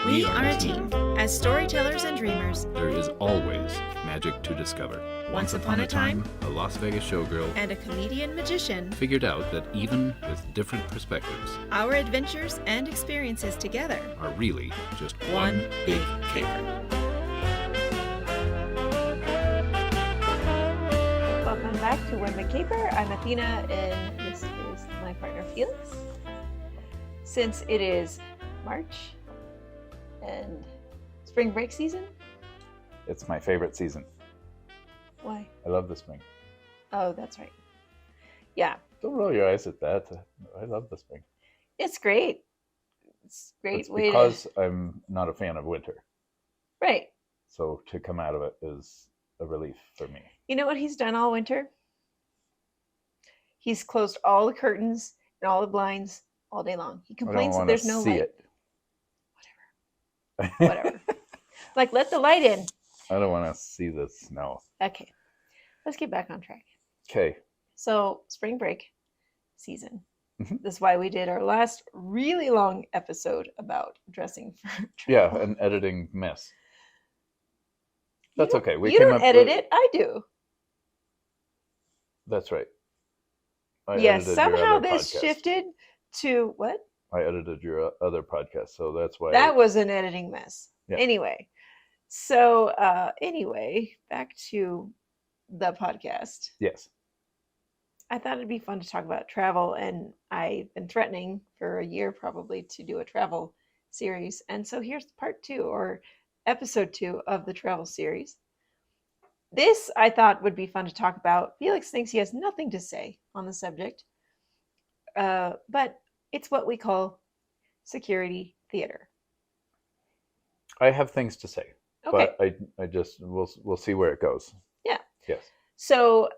We are a team. As storytellers and dreamers, there is always magic to discover. Once upon a time, a Las Vegas showgirl and a comedian magician figured out that even with different perspectives, our adventures and experiences together are really just one big caper. Welcome back to One Big Caper. I'm Athena, and this is my partner Felix. Since it is March and spring break season. It's my favorite season. Why? I love the spring. Oh, that's right. Yeah. Don't roll your eyes at that. I love the spring. It's great. It's a great It's way because I'm not a fan of winter. Right. So to come out of it is a relief for me. You know what he's done all winter? He's closed all the curtains and all the blinds all day long. He complains that there's no light. Whatever. Like, let the light in. I don't want to see the snow. Okay. Let's get back on track. Okay. So, spring break season. Mm-hmm. This is why we did our last really long episode about dressing for travel. Yeah, an editing mess. That's okay. You don't edit it. I do. That's right. Yes, somehow this shifted to what? I edited your other podcast, so that's why. That was an editing mess. Yeah. Anyway, so back to the podcast. Yes. I thought it'd be fun to talk about travel, and I've been threatening for a year probably to do a travel series. And so here's part 2 or episode 2 of the travel series. This I thought would be fun to talk about. Felix thinks he has nothing to say on the subject, but it's what we call security theater. I have things to say, okay. But I just we'll see where it goes. Yeah. Yes. So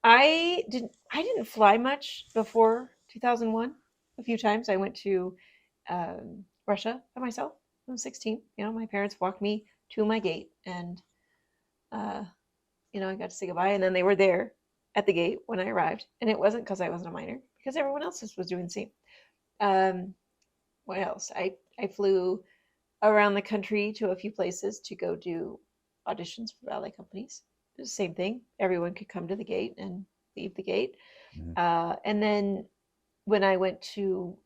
I didn't fly much before 2001. A few times I went to Russia by myself. I was 16. You know, my parents walked me to my gate, and I got to say goodbye. And then they were there at the gate when I arrived, and it wasn't because I wasn't a minor, because everyone else was doing the same. What else? I flew around the country to a few places to go do auditions for ballet companies. It was the same thing. Everyone could come to the gate and leave the gate. Mm-hmm. And then when I went to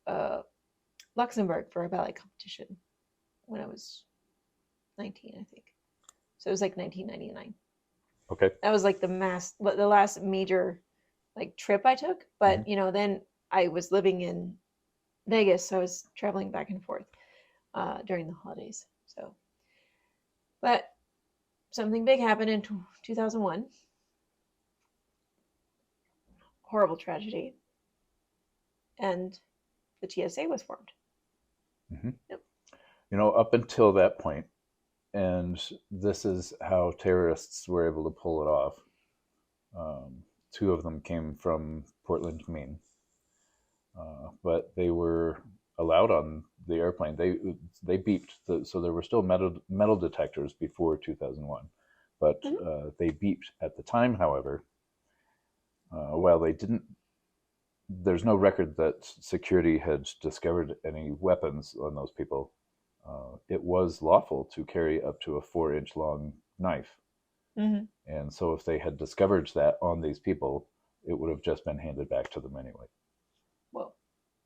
Luxembourg for a ballet competition when I was 19, I think. So it was like 1999. Okay. That was like the last major like trip I took. But Mm-hmm. Then I was living in Vegas, so I was traveling back and forth during the holidays. So, but something big happened in 2001. Horrible tragedy, and the TSA was formed. Mm-hmm. Yep. Up until that point, and this is how terrorists were able to pull it off. 2 of them came from Portland, Maine. But they were allowed on the airplane. They beeped, so there were still metal detectors before 2001, but they beeped at the time. However, while they didn't, there's no record that security had discovered any weapons on those people. It was lawful to carry up to a 4-inch long knife, and so if they had discovered that on these people, it would have just been handed back to them anyway. Whoa.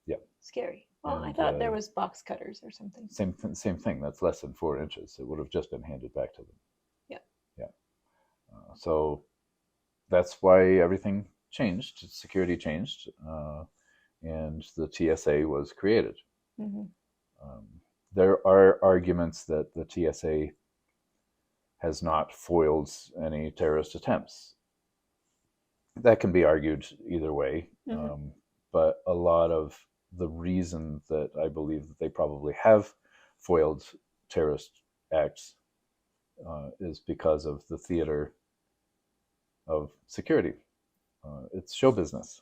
Yeah. Scary. Well, And, I thought there was box cutters or something. Same thing. That's less than 4 inches. It would have just been handed back to them. Yeah. Yeah. So that's why everything changed. Security changed, and the TSA was created. Mm-hmm. There are arguments that the TSA has not foiled any terrorist attempts. That can be argued either way. Mm-hmm. But a lot of the reason that I believe that they probably have foiled terrorist acts is because of the theater of security. It's show business.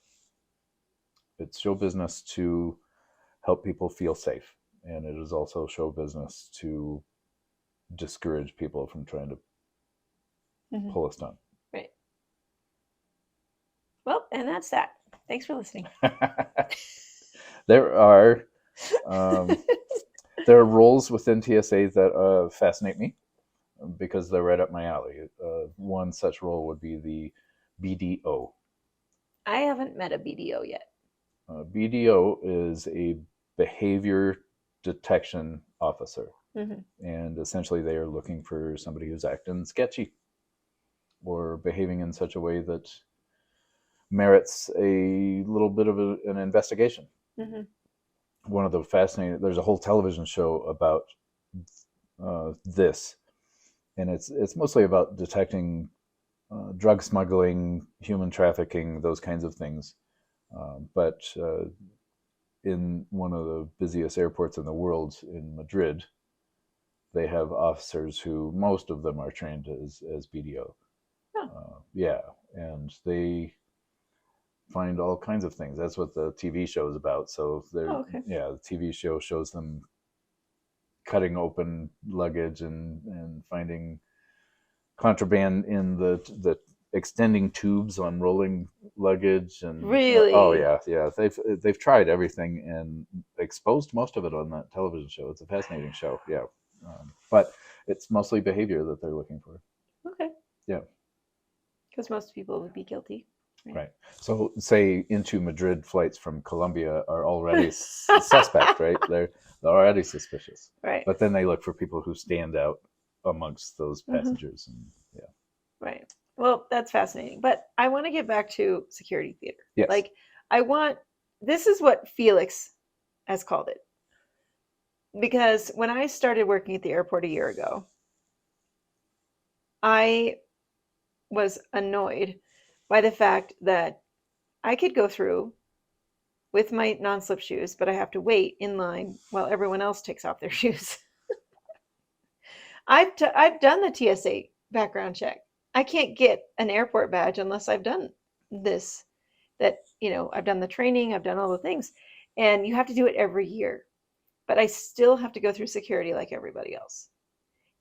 It's show business to help people feel safe. And it is also show business to discourage people from trying to pull us down. Right. Well, and that's that. Thanks for listening. There are There are roles within TSA that fascinate me because they're right up my alley. One such role would be the BDO. I haven't met a BDO yet. BDO is a behavior detection officer. Mhm. And essentially they are looking for somebody who's acting sketchy or behaving in such a way that merits a little bit of an investigation. Mhm. One of the fascinating, there's a whole television show about this, and it's mostly about detecting drug smuggling, human trafficking, those kinds of things. But in one of the busiest airports in the world, in Madrid, they have officers who, most of them are trained as BDO. Oh. Yeah, and they find all kinds of things. That's what the TV show is about. So they're, okay. yeah, the TV show shows them cutting open luggage and finding contraband in the extending tubes on rolling luggage and Really? oh yeah they've tried everything and exposed most of it on that television show. It's a fascinating show. Yeah. But it's mostly behavior that they're looking for. Okay. Yeah. Because most people would be guilty. Right. So say into Madrid flights from Colombia are already suspect, right? They're already suspicious. Right. But then they look for people who stand out amongst those Mhm. passengers. And yeah. Right. Well, that's fascinating. But I want to get back to security theater. Yes. Like, this is what Felix has called it. Because when I started working at the airport a year ago, I was annoyed by the fact that I could go through with my non-slip shoes, but I have to wait in line while everyone else takes off their shoes. I've done the TSA background check. I can't get an airport badge unless I've done this. That, I've done the training, I've done all the things, and you have to do it every year. But I still have to go through security like everybody else.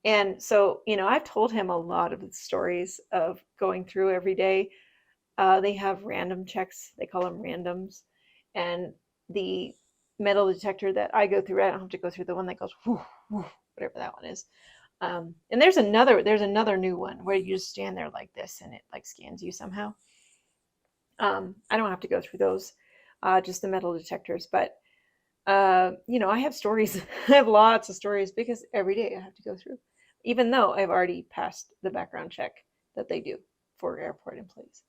And so, I've told him a lot of the stories of going through every day. They have random checks, they call them randoms. And the metal detector that I go through, I don't have to go through the one that goes whoo, whoo, whatever that one is. And there's another new one where you just stand there like this and it like scans you somehow. I don't have to go through those, just the metal detectors. But I have stories. I have lots of stories because every day I have to go through, even though I've already passed the background check that they do for airport employees.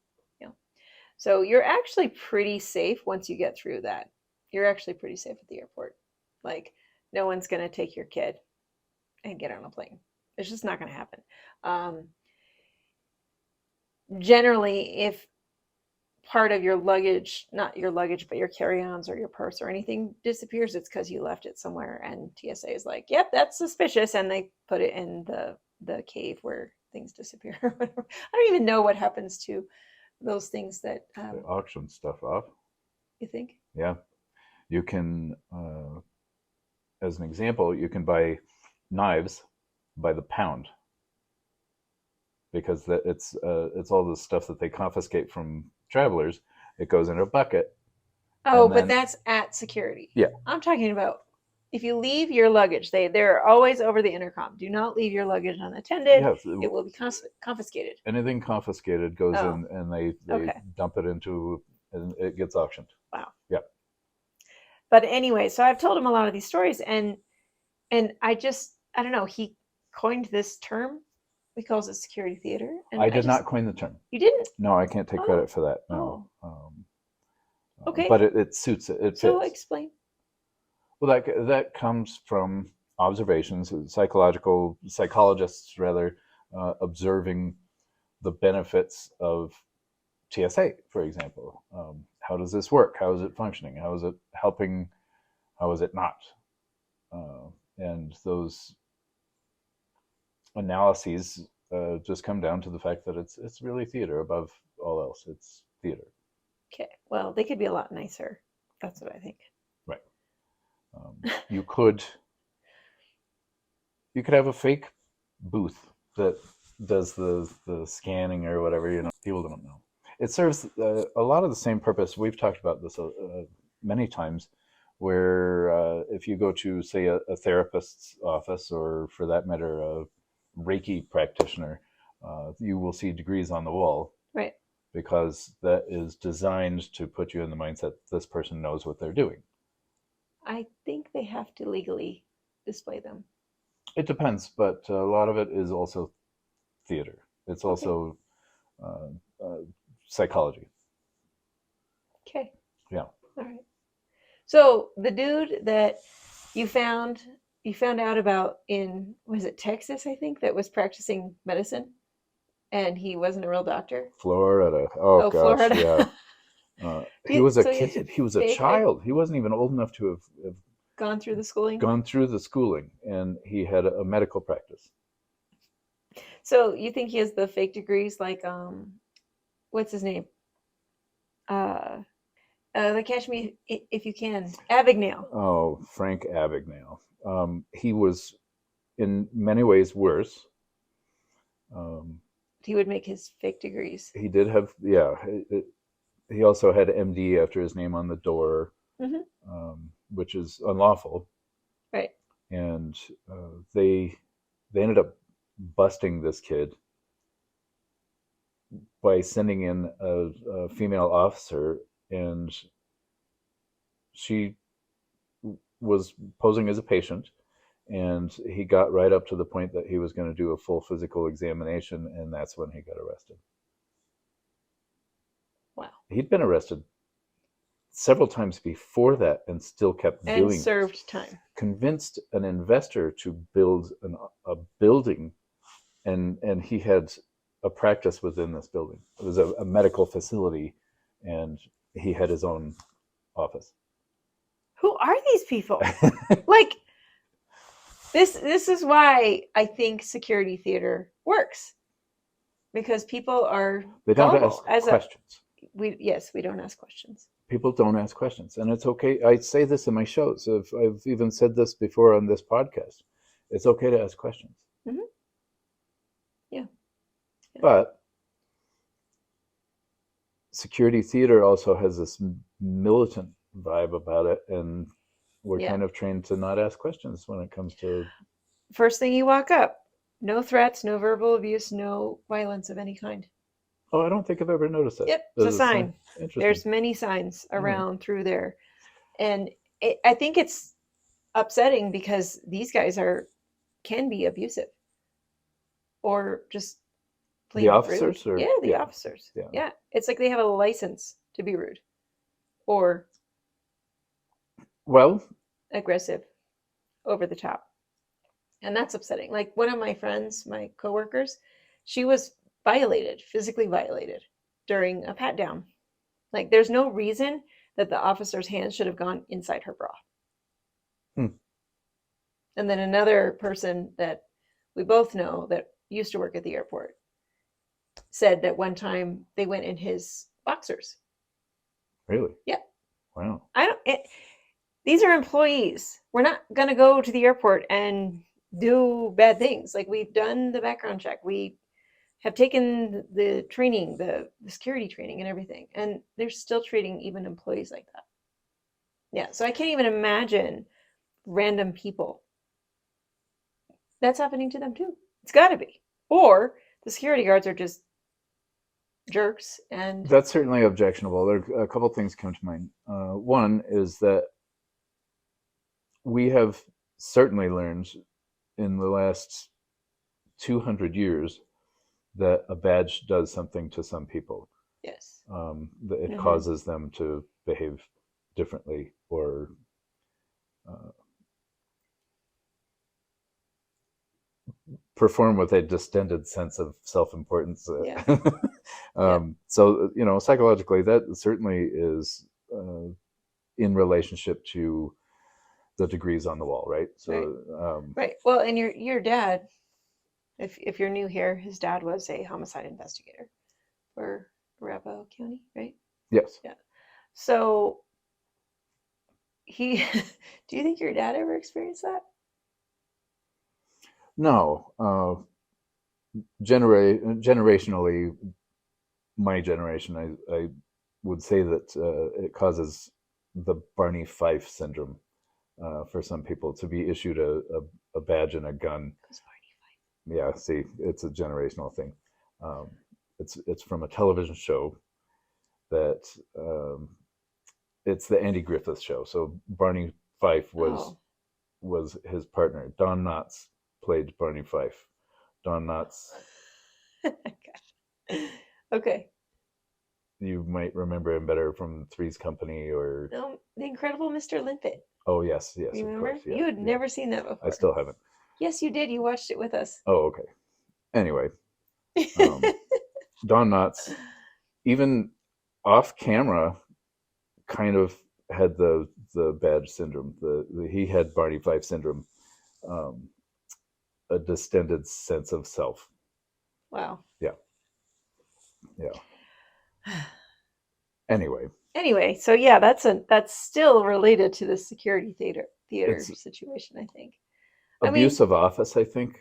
So you're actually pretty safe once you get through that. You're actually pretty safe at the airport. Like, no one's going to take your kid and get on a plane. It's just not going to happen. Generally, if part of your luggage, not your luggage, but your carry-ons or your purse or anything disappears, it's because you left it somewhere and TSA is like, yep, that's suspicious. And they put it in the cave where things disappear. I don't even know what happens to those things that They auction stuff off. you think? Yeah. You can, as an example, you can buy knives by the pound because it's all the stuff that they confiscate from travelers. It goes in a bucket. Oh, and but then- that's at security. Yeah. I'm talking about if you leave your luggage, they're always over the intercom. Do not leave your luggage unattended. Yes, It will be confiscated. anything confiscated goes Oh. in and they Okay. dump it into, and it gets auctioned. Wow. Yeah. But anyway, so I've told him a lot of these stories, and I don't know. He coined this term. He calls it security theater. And I did not coin the term. You didn't? No, I can't take Oh. credit for that. No. Okay. But it suits it. It fits. So explain. Well, that comes from observations, psychologists rather, observing the benefits of TSA, for example. How does this work? How is it functioning? How is it helping? How is it not? And those analyses just come down to the fact that it's really theater above all else. It's theater. Okay. Well, they could be a lot nicer. That's what I think. Right. You could have a fake booth that does the scanning or whatever. People don't know. It serves a lot of the same purpose. We've talked about this many times where if you go to, say, a therapist's office, or for that matter, a Reiki practitioner, you will see degrees on the wall. Right. Because that is designed to put you in the mindset this person knows what they're doing. I think they have to legally display them. It depends, but a lot of it is also theater. It's also psychology. Okay. Yeah. All right. So the dude that you found out about in, was it Texas, I think, that was practicing medicine, and he wasn't a real doctor. Florida. Oh gosh, Florida. yeah. He was a kid. He was a fake child. He wasn't even old enough to have gone through the schooling. gone through the schooling, and he had a medical practice. So you think he has the fake degrees, like what's his name? The Catch Me If You Can, Abagnale. Oh, Frank Abagnale. He was in many ways worse. He would make his fake degrees. He did have, yeah. He also had MD after his name on the door, which is unlawful. Right. And they ended up busting this kid by sending in a female officer, and she was posing as a patient, and he got right up to the point that he was going to do a full physical examination, and that's when he got arrested. Wow. He'd been arrested several times before that and still kept doing it. And served time. Convinced an investor to build a building, and he had a practice within this building. It was a medical facility, and he had his own office. Who are these people? Like, this is why I think security theater works, because people are They don't gullible. ask questions. We don't ask questions. People don't ask questions, and it's okay. I say this in my shows. I've even said this before on this podcast. It's okay to ask questions. Mm-hmm. Yeah. But security theater also has this militant vibe about it, and we're kind of trained to not ask questions when it comes to... First thing you walk up, no threats, no verbal abuse, no violence of any kind. Oh, I don't think I've ever noticed that. Yep, it's a sign. Interesting. There's many signs around through there. And I think it's upsetting because these guys can be abusive. Or just plain the officers? rude. Or, the officers. Yeah. It's like they have a license to be rude. Or aggressive, over the top. And that's upsetting. Like one of my friends, my coworkers, she was physically violated during a pat down. Like there's no reason that the officer's hands should have gone inside her bra. And then another person that we both know that used to work at the airport said that one time they went in his boxers. Really? Yeah. Wow. These are employees. We're not going to go to the airport and do bad things. Like we've done the background check. We have taken the training, the security training and everything. And they're still treating even employees like that. Yeah. So I can't even imagine random people. That's happening to them too. It's got to be. Or the security guards are just jerks. And that's certainly objectionable. There are a couple things come to mind. One is that we have certainly learned in the last 200 years that a badge does something to some people. Yes. That it causes them to behave differently or perform with a distended sense of self-importance. Yeah. So, psychologically, that certainly is in relationship to the degrees on the wall, right? So, right. Well, and your dad, if you're new here, his dad was a homicide investigator for Arapahoe County, right? Yes. Yeah. So do you think your dad ever experienced that? No. Generationally, my generation, I would say that it causes the Barney Fife syndrome for some people, to be issued a badge and a gun. Who's Barney Fife? Yeah, see, it's a generational thing. It's from a television show that it's the Andy Griffith Show. So Barney Fife was his partner. Don Knotts played Barney Fife. Don Knotts. Okay. You might remember him better from Three's Company or No, The Incredible Mr. Limpet. Oh yes, Remember? of course. Yeah, you had never seen that before. I still haven't. Yes, you did. You watched it with us. Oh, okay. Anyway, Don Knotts, even off camera, kind of had the badge syndrome. He had Barney Fife syndrome, a distended sense of self. Wow. Yeah. Anyway, so yeah, that's still related to the security theater situation, I think. Abuse of office, I think.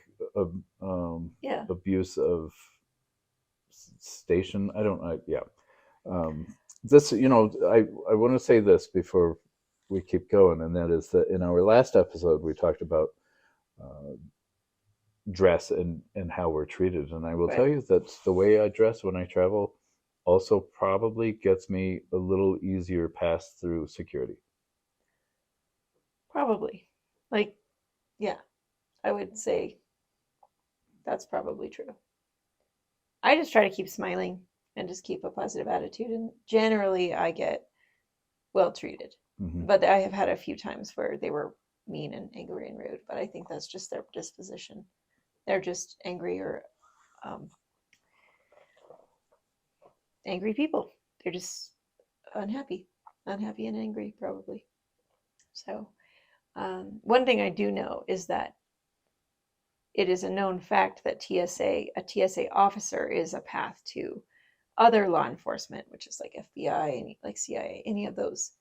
Yeah. Abuse of station. I don't know. Yeah. This, I want to say this before we keep going, and that is that in our last episode we talked about dress and how we're treated, and I will tell you that the way I dress when I travel also probably gets me a little easier pass through security. Probably. Yeah, I would say that's probably true. I just try to keep smiling and just keep a positive attitude, and generally I get well treated. Mm-hmm. But I have had a few times where they were mean and angry and rude, but I think that's just their disposition. They're just angry or angry people. They're just unhappy and angry, probably. So one thing I do know is that it is a known fact that a TSA officer is a path to other law enforcement, which is like FBI, like CIA, any of those.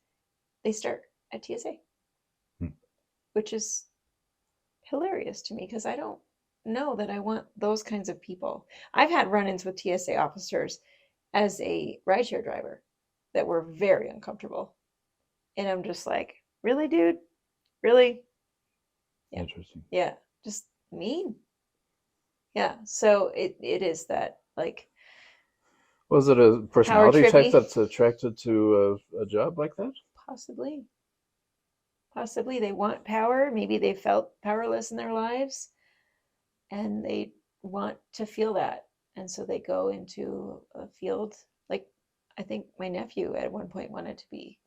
They start at TSA, which is hilarious to me because I don't know that I want those kinds of people. I've had run-ins with TSA officers as a rideshare driver that were very uncomfortable. And I'm just like, really, dude? Really? Yeah. Interesting. Yeah. Just mean. Yeah. So it is that, like. Was it a personality type that's attracted to a job like that? Possibly. They want power. Maybe they felt powerless in their lives and they want to feel that. And so they go into a field. Like, I think my nephew at one point wanted to be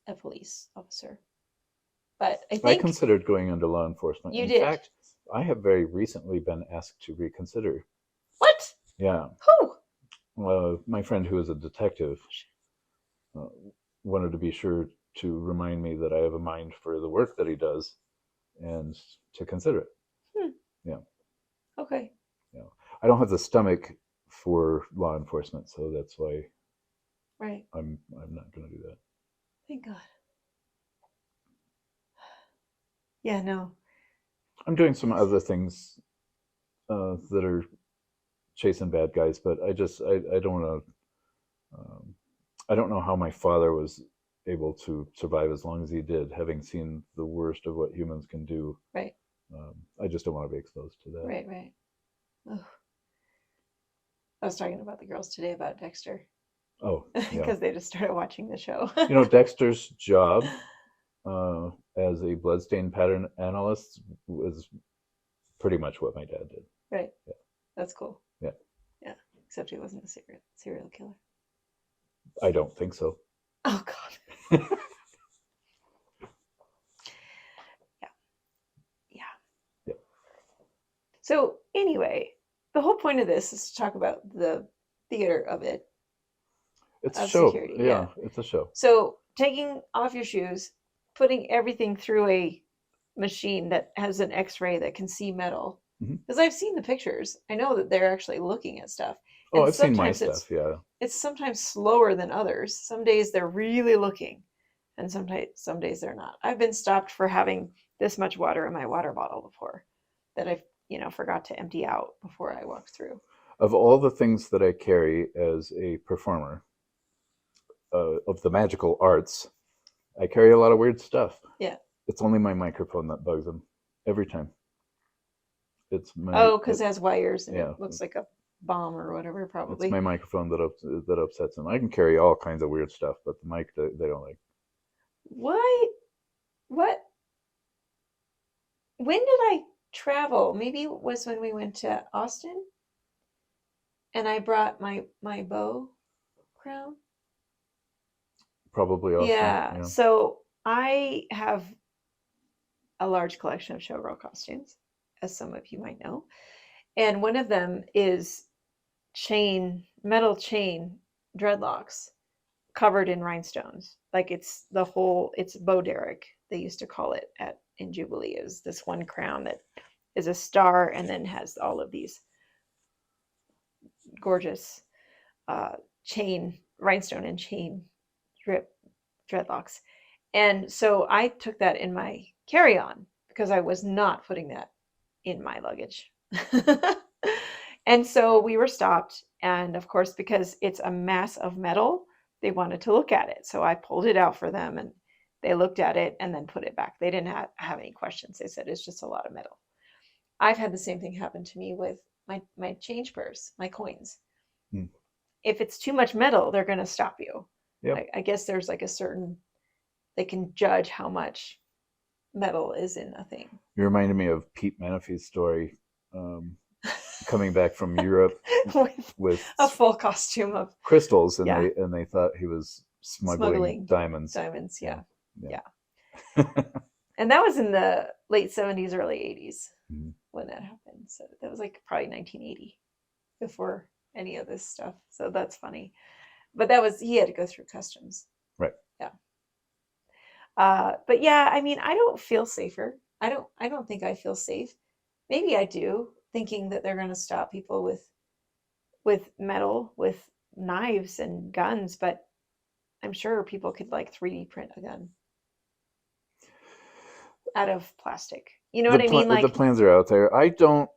a police officer. But I considered going into law enforcement. In fact, I have very recently been asked to reconsider. What? Yeah. Who? My friend who is a detective wanted to be sure to remind me that I have a mind for the work that he does and to consider it. Yeah. Okay. Yeah. I don't have the stomach for law enforcement, so that's why I'm not going to do that. Thank God. Yeah, no. I'm doing some other things that are chasing bad guys, but I don't want to. I don't know how my father was able to survive as long as he did, having seen the worst of what humans can do. Right. I just don't want to be exposed to that. Right. Ugh. I was talking about the girls today about Dexter. Oh, yeah. Because they just started watching the show. Dexter's job as a bloodstain pattern analyst was pretty much what my dad did. Right. Yeah. That's cool. Yeah. Yeah. Except he wasn't a serial killer. I don't think so. Oh, God. Yeah. So anyway, the whole point of this is to talk about the theater of it. It's a show. Security. Yeah, it's a show. So taking off your shoes, putting everything through a machine that has an X-ray that can see metal. Because I've seen the pictures. I know that they're actually looking at stuff. Oh, I've seen my stuff, yeah. It's sometimes slower than others. Some days they're really looking, and some days they're not. I've been stopped for having this much water in my water bottle before that I've, forgot to empty out before I walked through. Of all the things that I carry as a performer, of the magical arts, I carry a lot of weird stuff. Yeah. It's only my microphone that bugs them every time. It's my Oh, because it has wires and yeah. it looks like a bomb or whatever, It's probably. my microphone that upsets them. I can carry all kinds of weird stuff, but the mic they don't like. What? What? When did I travel? Maybe it was when we went to Austin and I brought my bow crown. Probably Austin. Yeah. So I have a large collection of showgirl costumes, as some of you might know. And one of them is metal chain dreadlocks covered in rhinestones. Like it's bow derrick, they used to call it in Jubilee. Is this one crown that is a star and then has all of these gorgeous rhinestone and chain dreadlocks. And so I took that in my carry-on because I was not putting that in my luggage. And so we were stopped. And of course, because it's a mass of metal, they wanted to look at it. So I pulled it out for them and they looked at it and then put it back. They didn't have any questions. They said, it's just a lot of metal. I've had the same thing happen to me with my change purse, my coins. If it's too much metal, they're going to stop you. Yep. I guess there's like they can judge how much metal is in a thing. You reminded me of Pete Menefee's story, coming back from Europe with a full costume of crystals, and they thought he was smuggling diamonds. Diamonds, yeah. And that was in the late 70s, early 80s when that happened. So that was like probably 1980 before any of this stuff. So that's funny. But he had to go through customs. Right. Yeah. But yeah, I mean, I don't feel safer. I don't think I feel safe. Maybe I do, thinking that they're going to stop people with metal, with knives and guns, but I'm sure people could like 3D print a gun out of plastic. You know what I mean? Like the plans are out there. I don't,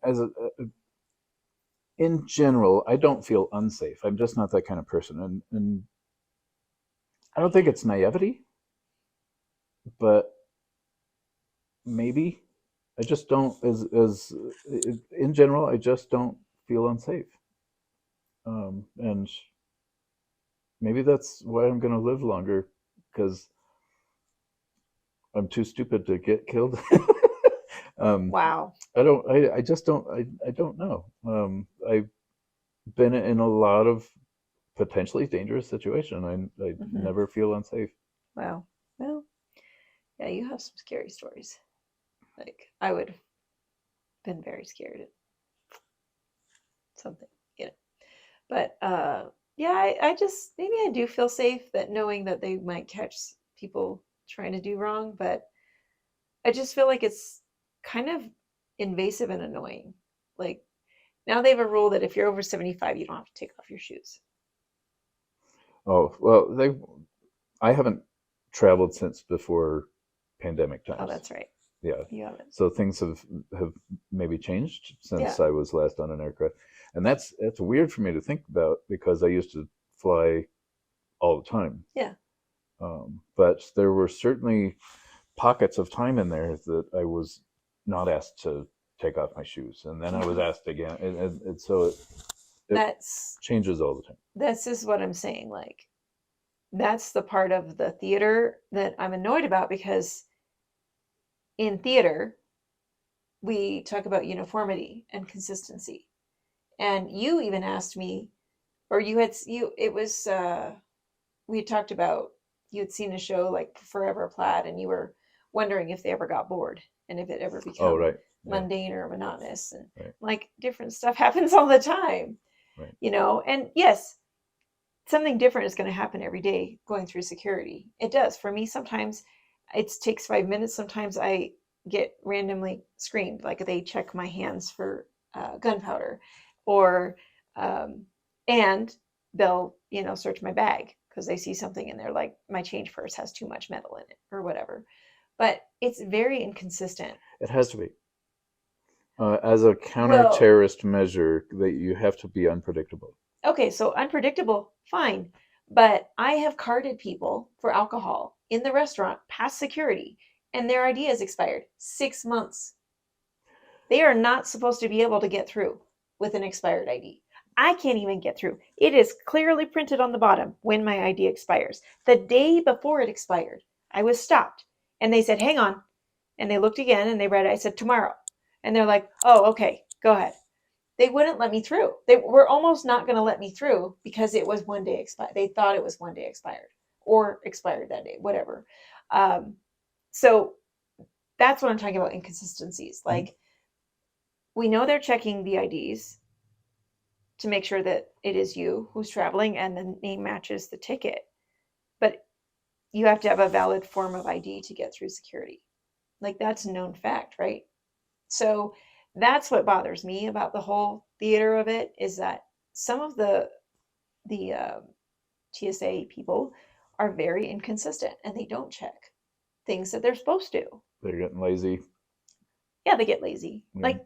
in general, I don't feel unsafe. I'm just not that kind of person, and I don't think it's naivety, but maybe I just don't. As in general, I just don't feel unsafe, and maybe that's why I'm going to live longer, because I'm too stupid to get killed. Wow. I just don't. I don't know. I've been in a lot of potentially dangerous situations. I never feel unsafe. Wow. Well, yeah, you have some scary stories. Like I would have been very scared at something, But yeah, I just maybe I do feel safe that knowing that they might catch people trying to do wrong, but I just feel like it's kind of invasive and annoying. Like now they have a rule that if you're over 75, you don't have to take off your shoes. Oh, well, I haven't traveled since before pandemic times. Oh, that's right. Yeah. You haven't. So things have maybe changed since I was last on an aircraft. And that's weird for me to think about because I used to fly all the time. Yeah. But there were certainly pockets of time in there that I was not asked to take off my shoes, and then I was asked again, and so it changes all the time. This is what I'm saying. Like, that's the part of the theater that I'm annoyed about, because in theater, we talk about uniformity and consistency. And you even asked me, or we had talked about, you had seen a show like Forever Plaid, and you were wondering if they ever got bored and if it ever became mundane or monotonous. And like different stuff happens all the time, and yes, something different is going to happen every day going through security. It does. For me, sometimes it takes 5 minutes. Sometimes I get randomly screened, like they check my hands for gunpowder, or and they'll search my bag because they see something in there, like my change purse has too much metal in it or whatever. But it's very inconsistent. It has to be. As a counter-terrorist measure, that you have to be unpredictable. Okay, so unpredictable, fine. But I have carded people for alcohol in the restaurant past security, and their ID has expired 6 months. They are not supposed to be able to get through with an expired ID. I can't even get through. It is clearly printed on the bottom when my ID expires. The day before it expired, I was stopped and they said, hang on. And they looked again and they read it. I said, tomorrow. And they're like, oh, okay, go ahead. They wouldn't let me through. They were almost not going to let me through because it was one day expired. They thought it was one day expired or expired that day, whatever. So that's what I'm talking about, inconsistencies. Like, we know they're checking the IDs to make sure that it is you who's traveling and the name matches the ticket. But you have to have a valid form of ID to get through security. Like, that's a known fact, right? So that's what bothers me about the whole theater of it, is that some of the TSA people are very inconsistent and they don't check things that they're supposed to. They're getting lazy. Yeah, they get lazy. Yeah. Like,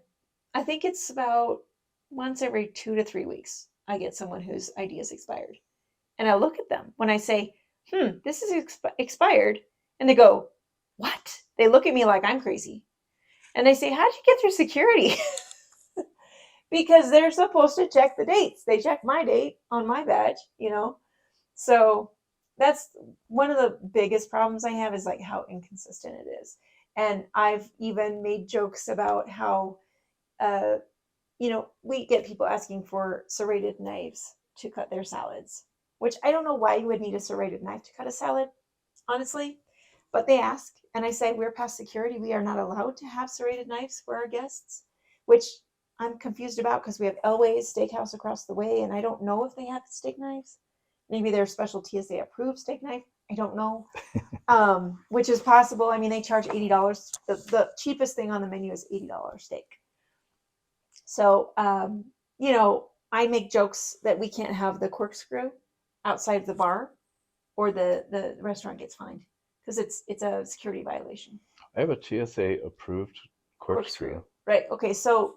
I think it's about once every 2 to 3 weeks, I get someone whose ID is expired. And I look at them when I say, this is expired. And they go, what? They look at me like I'm crazy. And I say, how'd you get through security? Because they're supposed to check the dates. They check my date on my badge, you know? So that's one of the biggest problems I have, is like how inconsistent it is. And I've even made jokes about how, we get people asking for serrated knives to cut their salads, which I don't know why you would need a serrated knife to cut a salad, honestly, but they ask. And I say, we're past security. We are not allowed to have serrated knives for our guests, which I'm confused about because we have Elway's Steakhouse across the way, and I don't know if they have steak knives. Maybe they're special TSA approved steak knife. I don't know, which is possible. I mean, they charge $80. The cheapest thing on the menu is $80 steak. So, I make jokes that we can't have the corkscrew outside of the bar, or the restaurant gets fined because it's a security violation. I have a TSA approved corkscrew. Right. Okay. So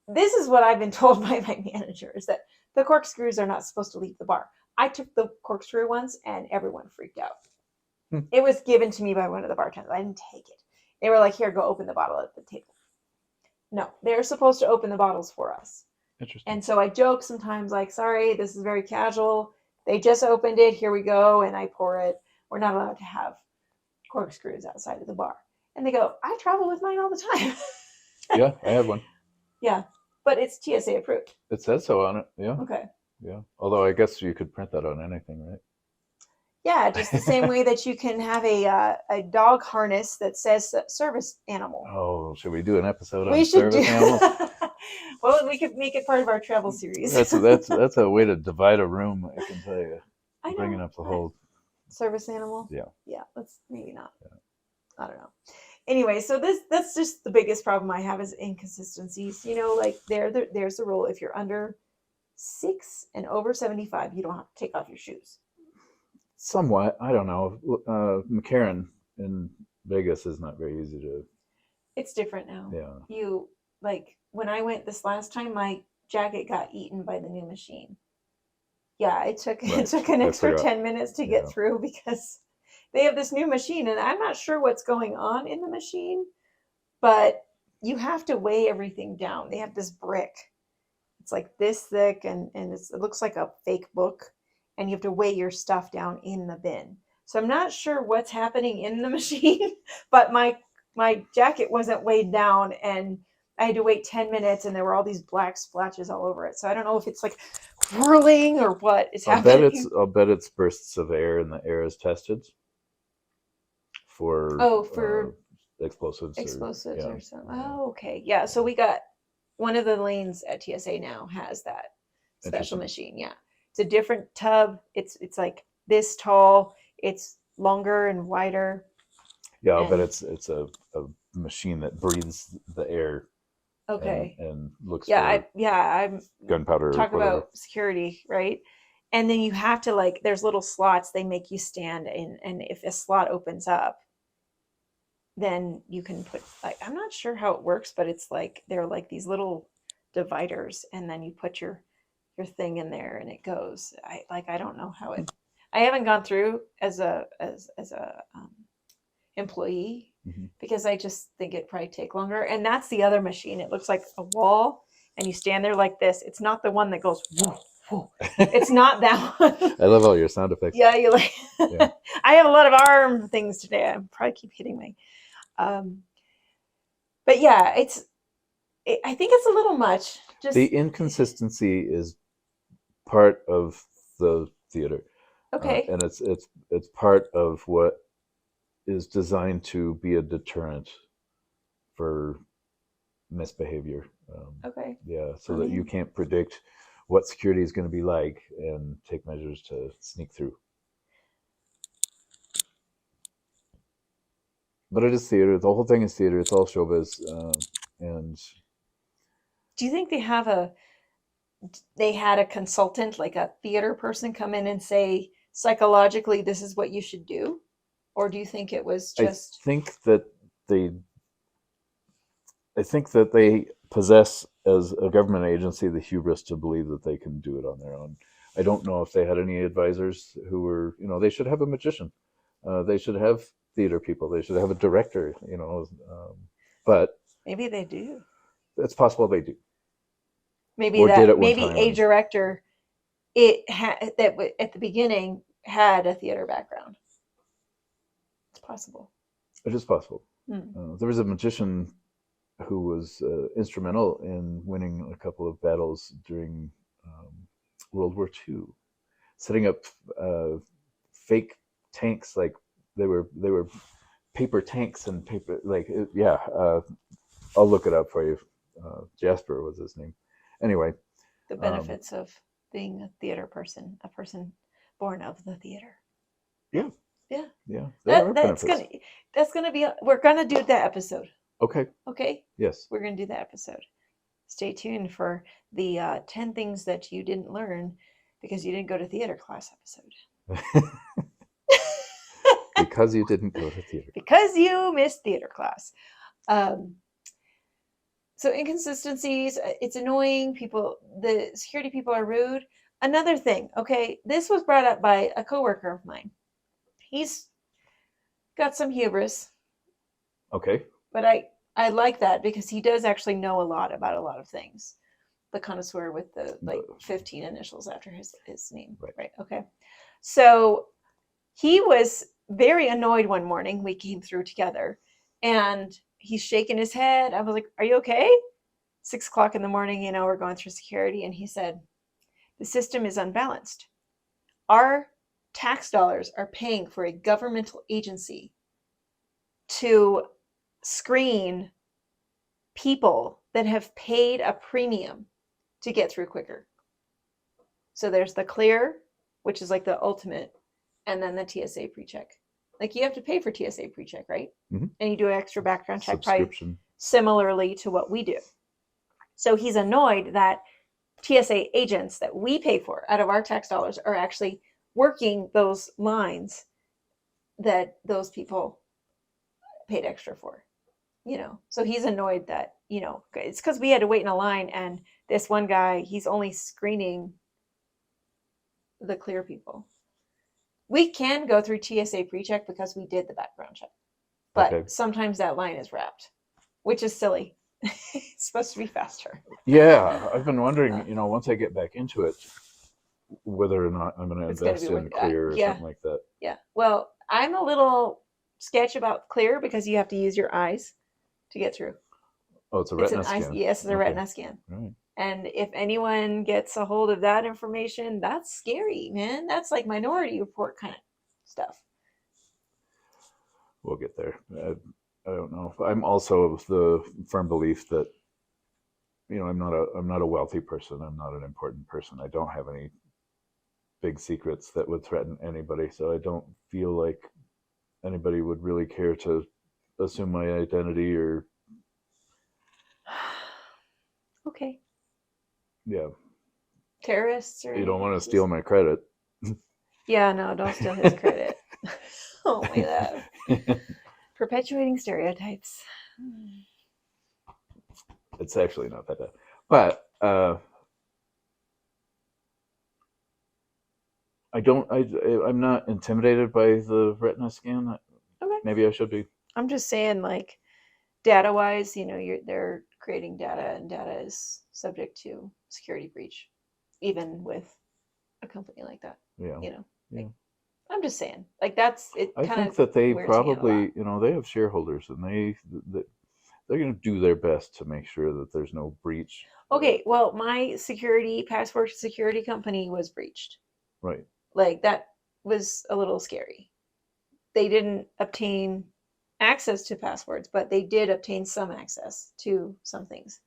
this is what I've been told by my manager, is that the corkscrews are not supposed to leave the bar. I took the corkscrew once and everyone freaked out. It was given to me by one of the bartenders. I didn't take it. They were like, here, go open the bottle at the table. No, they're supposed to open the bottles for us. Interesting. And so I joke sometimes, like, sorry, this is very casual. They just opened it. Here we go. And I pour it. We're not allowed to have corkscrews outside of the bar. And they go, I travel with mine all the time. Yeah, I have one. Yeah, but it's TSA approved. It says so on it. Yeah. Okay. Yeah. Although I guess you could print that on anything, right? Yeah, just the same way that you can have a dog harness that says service animal. Oh, should we do an episode on We should service animals? Well, we could make it part of our travel series. That's a way to divide a room, I can tell you. I know. Bringing up the whole service animal. Yeah. Yeah, let's maybe not. Yeah. I don't know. Anyway, so that's just the biggest problem I have, is inconsistencies. Like there's the rule: if you're under 6 and over 75, you don't have to take off your shoes. Somewhat. I don't know. McCarran in Vegas is not very easy to. It's different now. Yeah. Like when I went this last time, my jacket got eaten by the new machine. Yeah, it took an extra 10 minutes to get through because they have this new machine, and I'm not sure what's going on in the machine, but you have to weigh everything down. They have this brick. It's like this thick, and it looks like a fake book, and you have to weigh your stuff down in the bin. So I'm not sure what's happening in the machine, but my jacket wasn't weighed down, and I had to wait 10 minutes, and there were all these black splotches all over it. So I don't know if it's like whirling or what is happening. I'll bet it's bursts of air, and the air is tested for explosives or something. Oh, okay. Yeah. So we got one of the lanes at TSA now has that special machine. Yeah. It's a different tub. It's like this tall. It's longer and wider. Yeah, I'll bet it's a machine that breathes the air. Okay. And looks I'm gunpowder. Talk about security, right? And then you have to there's little slots they make you stand in, and if a slot opens up, then you can put I'm not sure how it works, but it's they're like these little dividers, and then you put your your thing in there and it goes. I don't know how it. I haven't gone through as a employee Mhm. because I just think it'd probably take longer. And that's the other machine. It looks like a wall, and you stand there like this. It's not the one that goes. Whoa, whoa. It's not that one. I love all your sound effects. Yeah, you like. Yeah. I have a lot of arm things today. I probably keep hitting my. But yeah, I think it's a little much. Just The inconsistency is part of the theater, okay. and it's part of what is designed to be a deterrent for misbehavior. Okay. Yeah, so I that you mean- can't predict what security is going to be like and take measures to sneak through. But it is theater. The whole thing is theater. It's all showbiz, and Do you think they had a consultant, like a theater person, come in and say psychologically this is what you should do, or do you think it was just? they I think that they possess, as a government agency, the hubris to believe that they can do it on their own. I don't know if they had any advisors who were, they should have a magician. They should have theater people. They should have a director, but Maybe they do. it's possible they do. Maybe Or did that at one maybe time. a director at the beginning had a theater background. It's possible. It is possible. Hmm. There was a magician who was instrumental in winning a couple of battles during World War II, setting up fake tanks, like they were paper tanks and paper, like I'll look it up for you. Jasper was his name. Anyway, The benefits of being a theater person, a person born of the theater. yeah, Yeah. yeah, there are benefits. That's gonna be. We're gonna do that episode. Okay. Okay. Yes. We're gonna do that episode. Stay tuned for the 10 things that you didn't learn because you didn't go to theater class episode. Because you didn't go to theater. Because you missed theater class. So inconsistencies, it's annoying. The security people are rude. Another thing, okay, this was brought up by a coworker of mine. He's got some hubris, Okay. but I like that because he does actually know a lot about a lot of things. The connoisseur with the 15 initials after his name. Right. Okay. So he was very annoyed one morning. We came through together and he's shaking his head. I was like, "Are you okay?" 6 o'clock in the morning, we're going through security. And he said, "The system is unbalanced. Our tax dollars are paying for a governmental agency to screen people that have paid a premium to get through quicker. So there's the clear, which is like the ultimate, and then the TSA pre-check. Like you have to pay for TSA pre-check, right? Mm-hmm. And you do an extra background check, probably Subscription. similarly to what we do. So he's annoyed that TSA agents that we pay for out of our tax dollars are actually working those lines that those people paid extra for, So he's annoyed that, it's because we had to wait in a line and this one guy, he's only screening the clear people. We can go through TSA pre-check because we did the background check. But sometimes that line is wrapped, which is silly. It's supposed to be faster. Yeah, I've been wondering, once I get back into it, whether or not I'm going to invest in clear or something like that. Yeah. Well, I'm a little sketch about clear because you have to use your eyes to get through. Oh, it's a retina scan. Yes, it's a retina scan. Right. And if anyone gets a hold of that information, that's scary, man. That's like Minority Report kind of stuff. We'll get there. I don't know. I'm also of the firm belief that, I'm not a wealthy person. I'm not an important person. I don't have any big secrets that would threaten anybody. So I don't feel like anybody would really care to assume my identity or. Okay. Yeah. Terrorists or. You don't want to steal my credit. Yeah, no, don't steal his credit. Oh my God. Perpetuating stereotypes. It's actually not that bad. But I'm not intimidated by the retina scan. Okay. Maybe I should be. I'm just saying, like, data wise, they're creating data, and data is subject to security breach, even with a company like that. Yeah. Like, I'm just saying, like, that's it. I Kind think of that they weirds me out a lot. probably, they have shareholders, and they're going to do their best to make sure that there's no breach. Okay, well, my password security company was breached. Right. Like, that was a little scary. They didn't obtain access to passwords, but they did obtain some access to some things.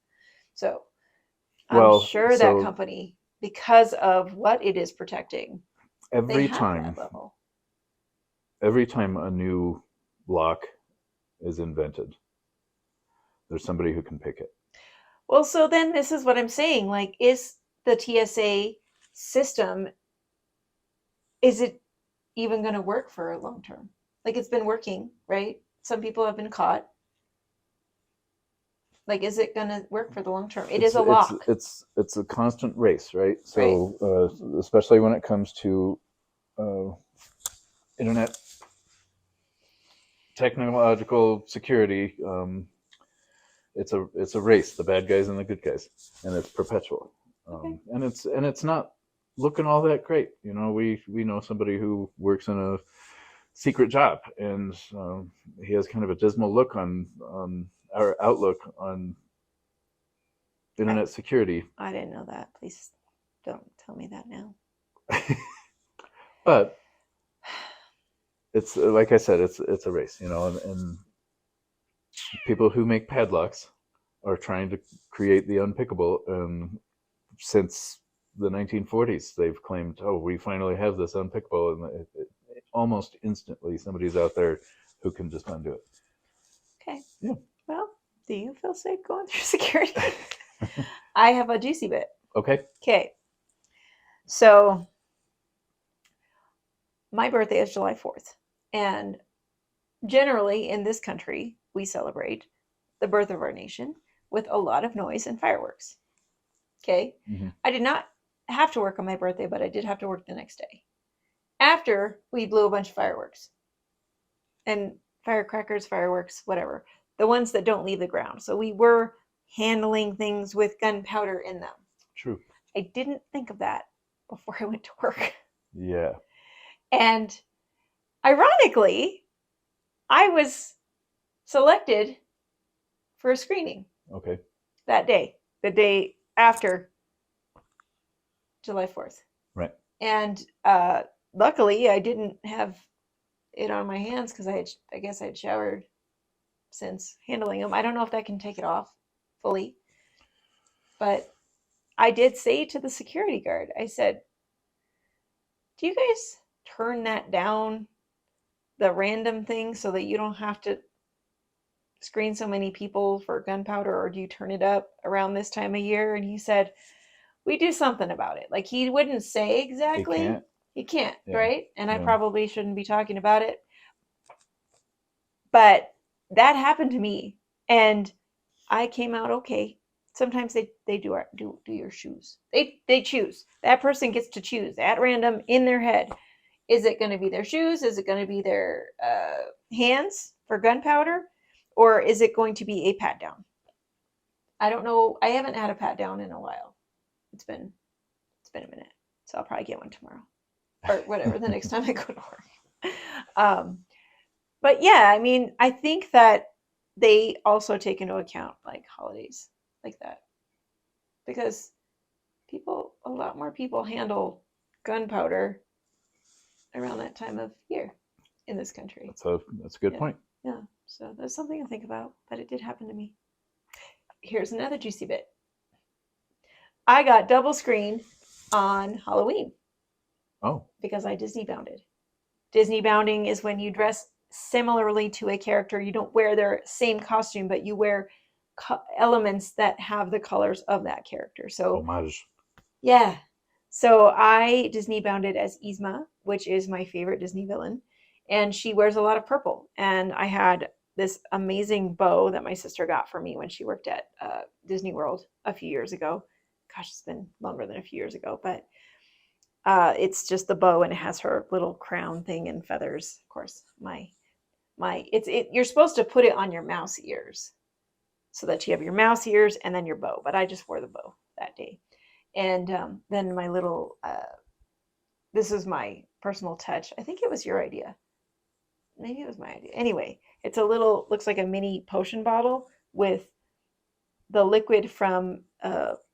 So I'm sure that company, because of what it is protecting, every they have time that level. every time a new lock is invented, there's somebody who can pick it. Well, so then this is what I'm saying. Like, is the TSA system, is it even going to work for a long term? Like, it's been working, right? Some people have been caught. Like, is it going to work for the long term? It is a lock. It's a constant race, right? So especially when it comes to internet technological security, it's a race, the bad guys and the good guys, and it's perpetual. And it's not looking all that great. We know somebody who works in a secret job, and he has kind of a dismal look on our outlook on internet security. I didn't know that. Please don't tell me that now. But it's like I said, it's a race, and people who make padlocks are trying to create the unpickable. And since the 1940s, they've claimed, oh, we finally have this unpickable, and almost instantly somebody's out there who can just undo it. Okay. Yeah. Well, do you feel safe going through security? I have a juicy bit. Okay. Okay. So my birthday is July 4th. And generally in this country, we celebrate the birth of our nation with a lot of noise and fireworks. Okay. Mm-hmm. I did not have to work on my birthday, but I did have to work the next day. After we blew a bunch of fireworks and firecrackers, fireworks, whatever, the ones that don't leave the ground. So we were handling things with gunpowder in them. True. I didn't think of that before I went to work. Yeah. And ironically, I was selected for a screening. Okay. That day, the day after July 4th. Right. And luckily, I didn't have it on my hands because I guess I had showered since handling them. I don't know if that can take it off fully. But I did say to the security guard, I said, do you guys turn that down, the random thing, so that you don't have to screen so many people for gunpowder, or do you turn it up around this time of year? And he said, we do something about it. Like, he wouldn't say exactly. He can't, Yeah. right? And I probably shouldn't be talking about it. But that happened to me, and I came out okay. Sometimes they do your shoes. They choose. That person gets to choose at random in their head. Is it going to be their shoes? Is it going to be their hands for gunpowder? Or is it going to be a pat down? I don't know. I haven't had a pat down in a while. It's been a minute. So I'll probably get one tomorrow. Or whatever, the next time I go to work. But yeah, I mean, I think that they also take into account like holidays like that, because a lot more people handle gunpowder around that time of year in this country. That's a good point. Yeah, so that's something to think about, but it did happen to me. Here's another juicy bit. I got double screened on Halloween. Oh. Because I Disney bounded. Disney bounding is when you dress similarly to a character. You don't wear their same costume, but you wear elements that have the colors of that character. So homage. Yeah. So I Disney bounded as Yzma, which is my favorite Disney villain, and she wears a lot of purple. And I had this amazing bow that my sister got for me when she worked at Disney World a few years ago. Gosh, it's been longer than a few years ago, but It's just the bow, and it has her little crown thing and feathers. Of course, you're supposed to put it on your mouse ears so that you have your mouse ears and then your bow. But I just wore the bow that day, and then my little. This is my personal touch. I think it was your idea. Maybe it was my idea. Anyway, it's looks like a mini potion bottle with the liquid from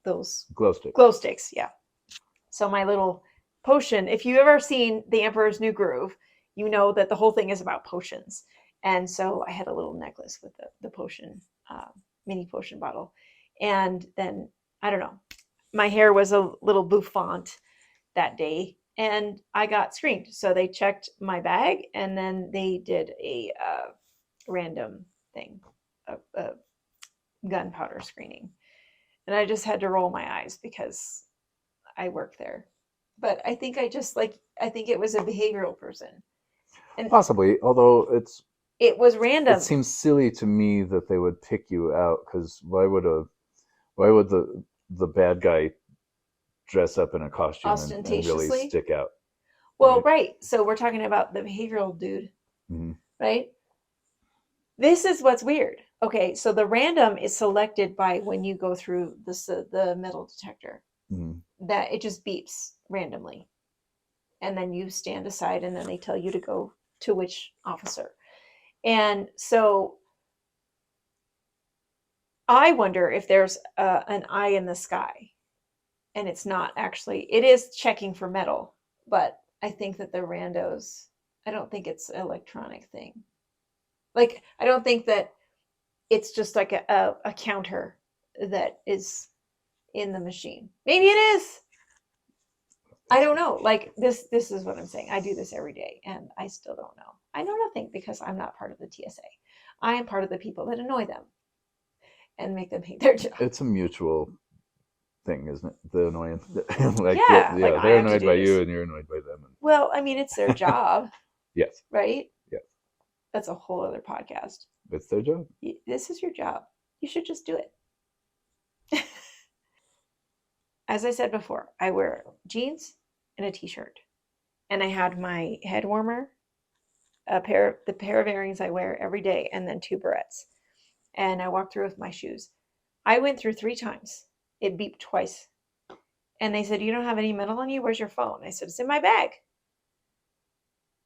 those glow sticks. Yeah. So my little potion, if you've ever seen The Emperor's New Groove, you know that the whole thing is about potions. And so I had a little necklace with the potion, mini potion bottle. And then, I don't know, my hair was a little bouffant that day, and I got screened. So they checked my bag, and then they did a random thing, a gunpowder screening. And I just had to roll my eyes because I work there. But I think I think it was a behavioral person. And possibly, although it was random. It seems silly to me that they would pick you out, because why would the bad guy dress up in a costume and really stick out? Well, right. So we're talking about the behavioral dude, right? This is what's weird. Okay, so the random is selected by when you go through the metal detector. That it just beeps randomly, and then you stand aside, and then they tell you to go to which officer. And so I wonder if there's an eye in the sky, and it's not actually. It is checking for metal, but I think that the randos, I don't think it's an electronic thing. Like, I don't think that it's just like a counter that is in the machine. Maybe it is. I don't know. Like, this is what I'm saying. I do this every day, and I still don't know. I know nothing because I'm not part of the TSA. I am part of the people that annoy them and make them hate their job. It's a mutual thing, isn't it? The annoyance. Like, they're annoyed by you, and you're annoyed by them. Well, I mean, it's their job. Yes. Right? Yes. That's a whole other podcast. It's their job. This is your job. You should just do it. As I said before, I wear jeans and a t-shirt, and I had my head warmer, the pair of earrings I wear every day, and then 2 barrettes. And I walked through with my shoes. I went through 3 times. It beeped twice. And they said, "You don't have any metal on you? Where's your phone?" I said, "It's in my bag."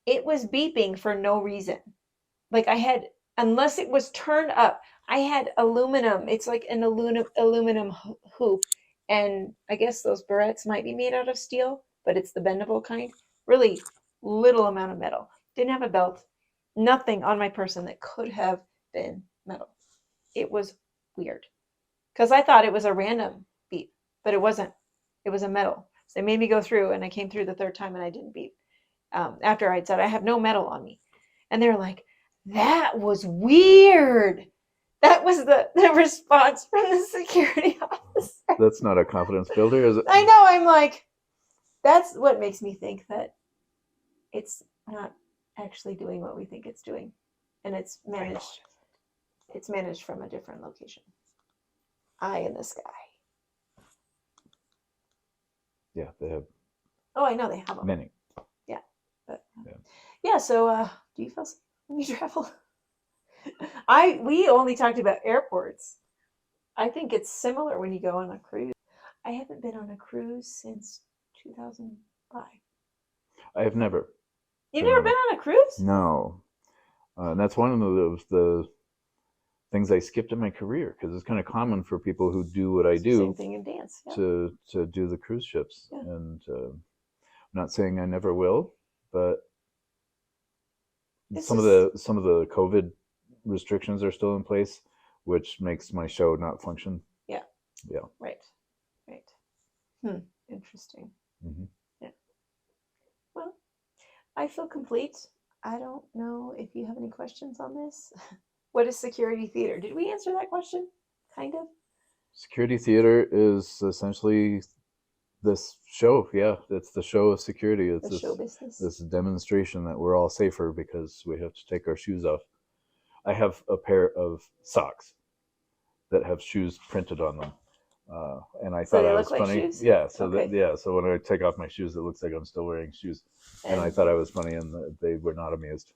It was beeping for no reason. Like, I had, unless it was turned up, I had aluminum. It's like an aluminum hoop. And I guess those barrettes might be made out of steel, but it's the bendable kind. Really little amount of metal. Didn't have a belt. Nothing on my person that could have been metal. It was weird. Because I thought it was a random beep, but it wasn't. It was a metal. So they made me go through, and I came through the 3rd time, and I didn't beep. After I'd said, "I have no metal on me." And they were like, "That was weird." That was the response from the security officer. That's not a confidence builder, is it? I know. I'm like, that's what makes me think that it's not actually doing what we think it's doing. And it's managed. It's managed from a different location. Eye in the sky. Yeah, they have. Oh, I know they have them. Many. Yeah. But, yeah, so do you feel safe when you travel? We only talked about airports. I think it's similar when you go on a cruise. I haven't been on a cruise since 2005. I have never. You've never been on a cruise? No. And that's one of the things I skipped in my career, because it's kind of common for people who do what I do. Same thing in dance. Yeah. To do the cruise ships. Yeah. And I'm not saying I never will, but some of the COVID restrictions are still in place, which makes my show not function. Yeah. Yeah. Right. Interesting. Yeah. Well, I feel complete. I don't know if you have any questions on this. What is security theater? Did we answer that question? Kind of. Security theater is essentially this show. Yeah, it's the show of security. It's the show business. This demonstration that we're all safer because we have to take our shoes off. I have a pair of socks that have shoes printed on them, And I So thought they I look was like funny. shoes? Yeah. So Okay. so when I take off my shoes, it looks like I'm still wearing shoes. And I thought I was funny, and they were not amused.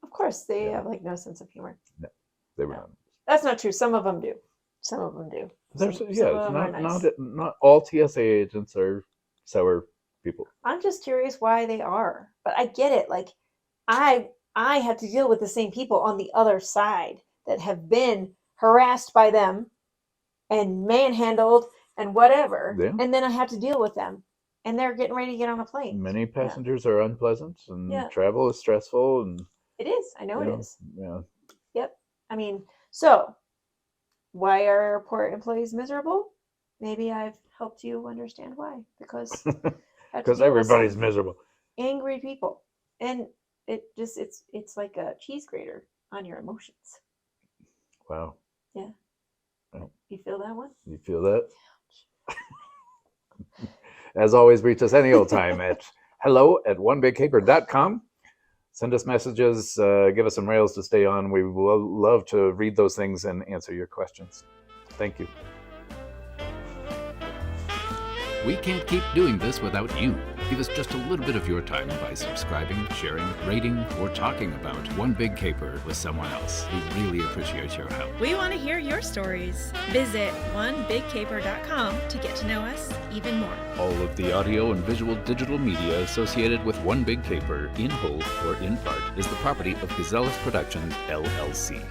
Of course, they Yeah. have like no sense of humor. No, they were No. not. That's not true. Some of them do. Some of them do. There's Some yeah, of them are nice. not all TSA agents are sour people. I'm just curious why they are, but I get it. Like, I have to deal with the same people on the other side that have been harassed by them and manhandled and whatever, Yeah. and then I have to deal with them, and they're getting ready to get on a plane. Many passengers are unpleasant, and Yeah. travel is stressful, and It is. I know you it is. Yeah. Yep. I mean, so why are airport employees miserable? Maybe I've helped you understand why. Because I have to Because deal with some everybody's miserable. angry people, and it's like a cheese grater on your emotions. Wow. Yeah. Well, You feel that one? you feel that? As always, reach us any old time at hello@onebigcaper.com. Send us messages, give us some rails to stay on. We will love to read those things and answer your questions. Thank you. We can't keep doing this without you. Give us just a little bit of your time by subscribing, sharing, rating, or talking about One Big Caper with someone else. We really appreciate your help. We want to hear your stories. Visit onebigcaper.com to get to know us even more. All of the audio and visual digital media associated with One Big Caper, in whole or in part, is the property of Gazellus Productions, LLC.